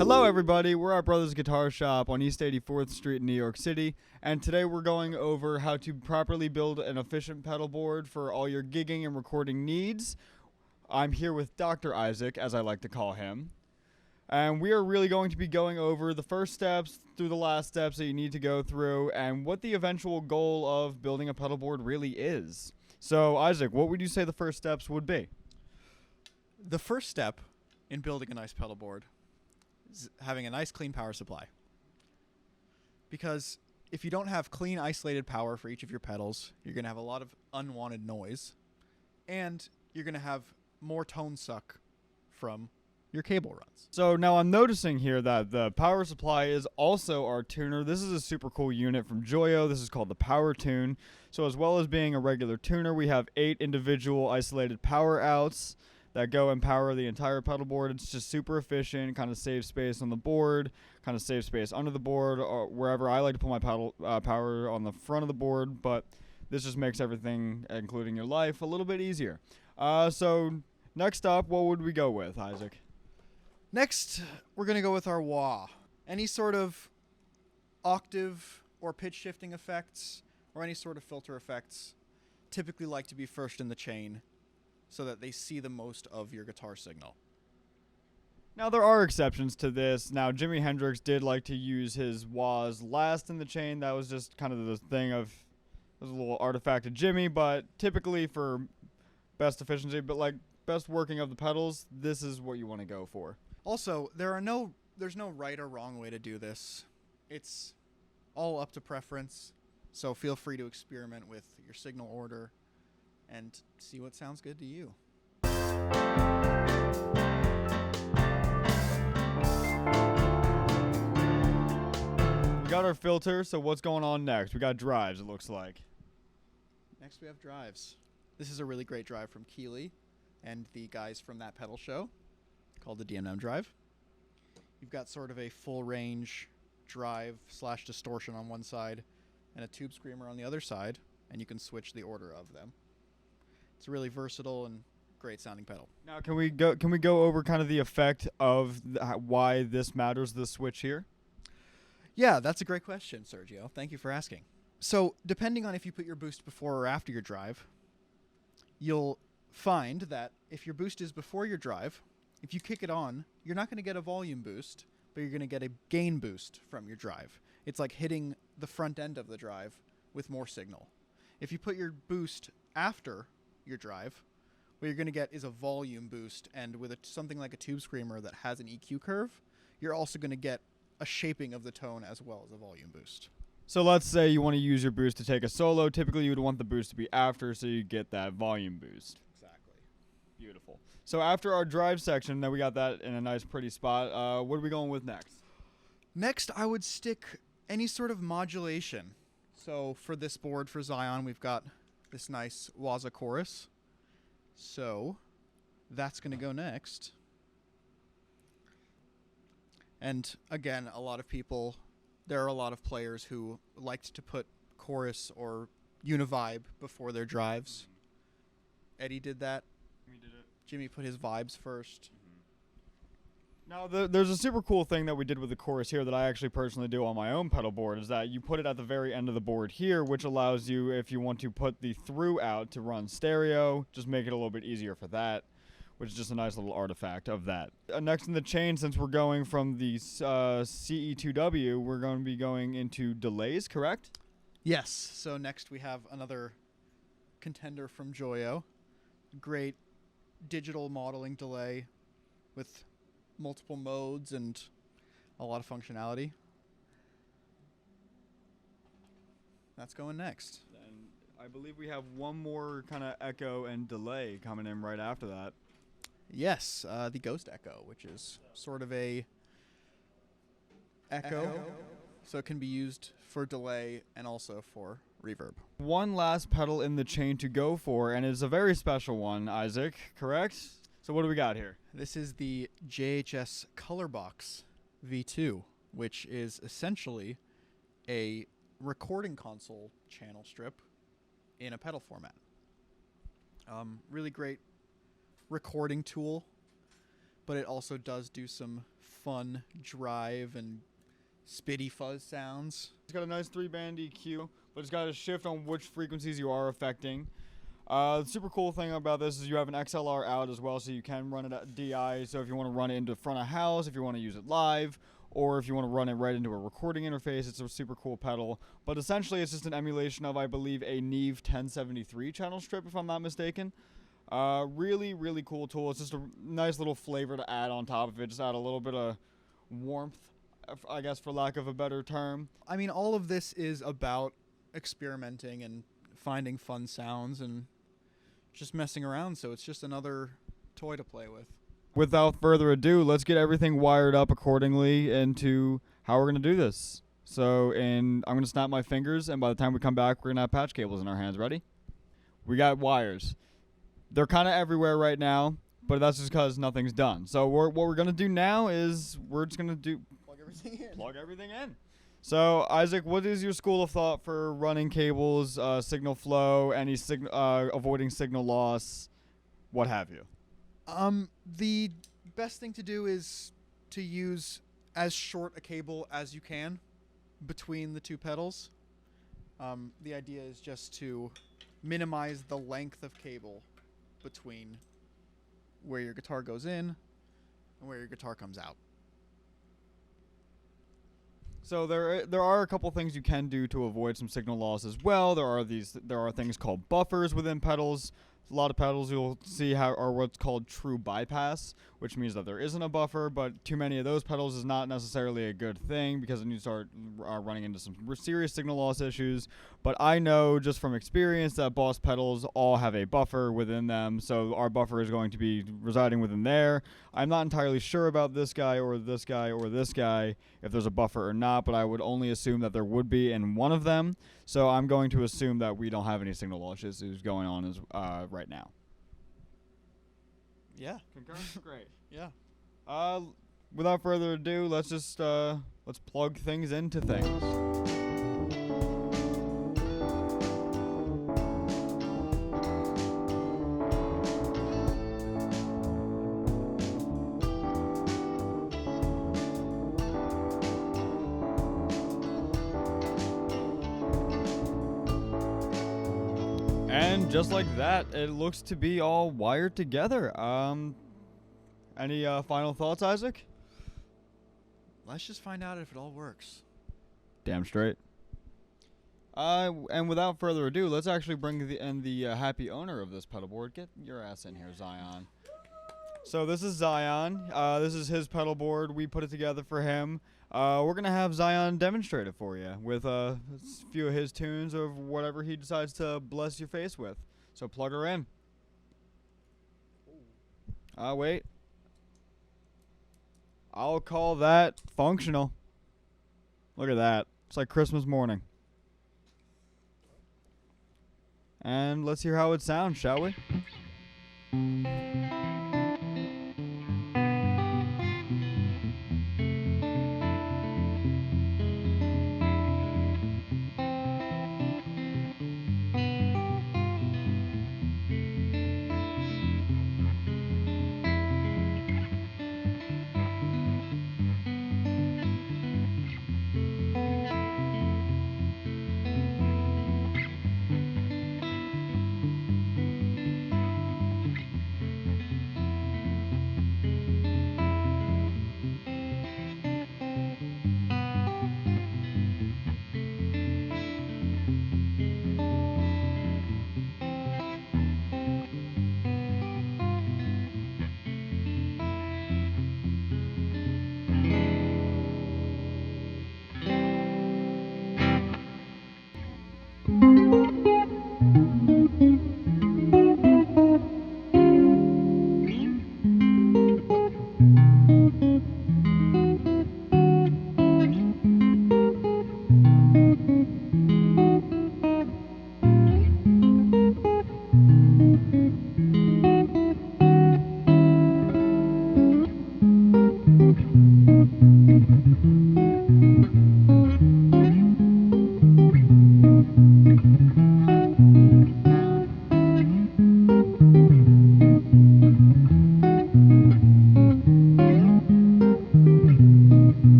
Hello everybody, we're at Brothers Guitar Shop on East 84th Street in New York City, and today we're going over how to properly build an efficient pedal board for all your gigging and recording needs. I'm here with Dr. Isaac, as I like to call him, and we are really going to be going over the first steps through the last steps that you need to go through and what the eventual goal of building a pedal board really is. So Isaac, what would you say the first steps would be? The first step in building a nice pedal board is having a nice clean power supply. Because if you don't have clean isolated power for each of your pedals, you're going to have a lot of unwanted noise, and you're going to have more tone suck from your cable runs. So now I'm noticing here that the power supply is also our tuner. This is a super cool unit from Joyo. This is called the Power Tune. So as well as being a regular tuner, we have 8 individual isolated power outs that go and power the entire pedal board. It's just super efficient, kind of saves space on the board, kind of saves space under the board, or wherever. I like to put my pedal power on the front of the board, but this just makes everything, including your life, a little bit easier. So next up, what would we go with, Isaac? Next, we're going to go with our wah. Any sort of octave or pitch shifting effects or any sort of filter effects typically like to be first in the chain, so that they see the most of your guitar signal. Now, there are exceptions to this. Now, Jimi Hendrix did like to use his wahs last in the chain. That was just kind of the thing of, it was a little artifact of Jimmy, but typically for best efficiency, but like best working of the pedals, this is what you want to go for. Also, there's no right or wrong way to do this. It's all up to preference, so feel free to experiment with your signal order and see what sounds good to you. We got our filter, so what's going on next? We got drives, it looks like. Next we have drives. This is a really great drive from Keeley and the guys from That Pedal Show, called the DMM drive. You've got sort of a full range drive / distortion on one side and a tube screamer on the other side, and you can switch the order of them. It's a really versatile and great sounding pedal. Now, can we go over kind of the effect of why this matters, the switch here? Yeah, that's a great question, Sergio. Thank you for asking. So, depending on if you put your boost before or after your drive, you'll find that if your boost is before your drive, if you kick it on, you're not going to get a volume boost, but you're going to get a gain boost from your drive. It's like hitting the front end of the drive with more signal. If you put your boost after your drive, what you're going to get is a volume boost, and with something like a tube screamer that has an EQ curve, you're also going to get a shaping of the tone as well as a volume boost. So let's say you want to use your boost to take a solo. Typically you would want the boost to be after, so you get that volume boost. Exactly. Beautiful. So after our drive section, then we got that in a nice pretty spot. What are we going with next? Next, I would stick any sort of modulation. So for this board, for Zion, we've got this nice Waza chorus. So that's going to go next. And again, there are a lot of players who liked to put chorus or univibe before their drives. Eddie did that. We did it. Jimmy put his vibes first. Now, there's a super cool thing that we did with the chorus here that I actually personally do on my own pedal board, is that you put it at the very end of the board here, which allows you, if you want to put the through out to run stereo, just make it a little bit easier for that, which is just a nice little artifact of that. Next in the chain, since we're going from the CE2W, we're going to be going into delays, correct? Yes. So next we have another contender from Joyo. Great digital modeling delay with multiple modes and a lot of functionality. That's going next. And I believe we have one more kind of echo and delay coming in right after that. Yes, the Ghost Echo, which is sort of a echo, so it can be used for delay and also for reverb. One last pedal in the chain to go for, and it's a very special one, Isaac, correct? So what do we got here? This is the JHS Colorbox V2, which is essentially a recording console channel strip in a pedal format. Really great recording tool, but it also does do some fun drive and spitty fuzz sounds. It's got a nice 3-band EQ, but it's got a shift on which frequencies you are affecting. The super cool thing about this is you have an XLR out as well, so you can run it at DI. So if you want to run it into front of house, if you want to use it live, or if you want to run it right into a recording interface, it's a super cool pedal. But essentially, it's just an emulation of, I believe, a Neve 1073 channel strip, if I'm not mistaken. Really, really cool tool. It's just a nice little flavor to add on top of it. Just add a little bit of warmth, I guess, for lack of a better term. I mean, all of this is about experimenting and finding fun sounds and just messing around, so it's just another toy to play with. Without further ado, let's get everything wired up accordingly into how we're going to do this. So, I'm going to snap my fingers, and by the time we come back, we're going to have patch cables in our hands. Ready? We got wires. They're kind of everywhere right now, but that's just because nothing's done. So what we're going to do now is we're just going to plug everything in. So, Isaac, what is your school of thought for running cables, signal flow, avoiding signal loss, what have you? The best thing to do is to use as short a cable as you can between the two pedals. The idea is just to minimize the length of cable between where your guitar goes in and where your guitar comes out. So there are a couple things you can do to avoid some signal loss as well. There are things called buffers within pedals. A lot of pedals you'll see are what's called true bypass, which means that there isn't a buffer, but too many of those pedals is not necessarily a good thing because then you start running into some serious signal loss issues. But I know just from experience that Boss pedals all have a buffer within them, so our buffer is going to be residing within there. I'm not entirely sure about this guy or this guy or this guy, if there's a buffer or not, but I would only assume that there would be in one of them. So I'm going to assume that we don't have any signal loss issues going on right now. Yeah. Concur? Great. Yeah. Without further ado, let's plug things into things. And just like that, it looks to be all wired together. Any final thoughts, Isaac? Let's just find out if it all works. Damn straight. And without further ado, let's actually bring the happy owner of this pedal board. Get your ass in here, Zion. So this is Zion. This is his pedal board. We put it together for him. We're going to have Zion demonstrate it for you with a few of his tunes or whatever he decides to bless your face with. So plug her in. Wait. I'll call that functional. Look at that. It's like Christmas morning. And let's hear how it sounds, shall we?